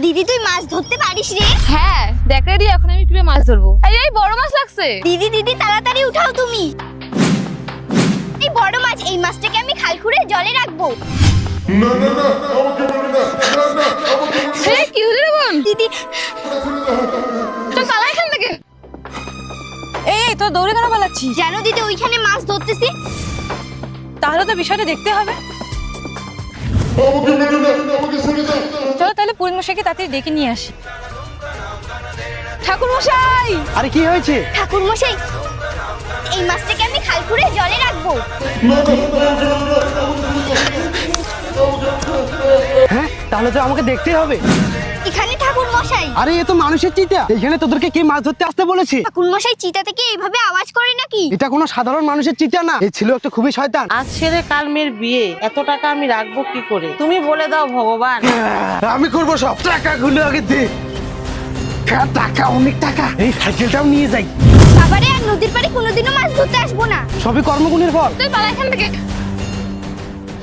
দিদি তুই মাছ ধরতে পারিস রে? হ্যাঁ দেখ রেডি, এখন আমি কিভাবে মাছ ধরবো। এই বড় মাছ লাগছে। দিদি দিদি তাড়াতাড়ি উঠাও তুমি। এই বড় মাছ, এই মাছটাকে আমি খাল খুঁড়ে জলে রাখবো। না না না আমাকে বলো না, না না আমাকে বলো না। কি হলো রে বোন? দিদি চল পালা এখান থেকে। এই তো দৌড়ে কেন পালাচ্ছিস? জানো দিদি ওইখানে মাছ ধরতেছি। তাহলে তো বিষয়টা দেখতে হবে। আমাকে বলো না, আমাকে ছেড়ে দাও। চলো তাহলে পুরীন মশাইকে তাড়াতাড়ি ডেকে নিয়ে আসি। ঠাকুর মশাই, আরে কি হয়েছে? ঠাকুর মশাই, এই মাছটাকে আমি খাল খুঁড়ে জলে রাখবো। না না আমাকে বলো না, আমাকে হ্যাঁ তাহলে তো আমাকে দেখতেই হবে। এখানে ঠাকুর মশাই। আরে এ তো মানুষের চিতা, এখানে তোদেরকে কে মাছ ধরতে আসতে বলেছে? ঠাকুর মশাই চিতা থেকে এইভাবে আওয়াজ করে নাকি? এটা কোনো সাধারণ মানুষের চিতা না, এই ছিল একটা খুবই শয়তান। আজ ছেড়ে কাল মেয়ের বিয়ে, এত টাকা আমি রাখবো কি করে? তুমি বলে দাও ভগবান। আমি করবো সব। টাকাগুলো আগে দে। টাকা, অনেক টাকা। এই সাইকেলটাও নিয়ে যাই। বাবারে আর নদীর পাড়ে কোনোদিনও মাছ ধরতে আসবো না। সবই কর্মগুণের ফল। তুই পালা এখান থেকে।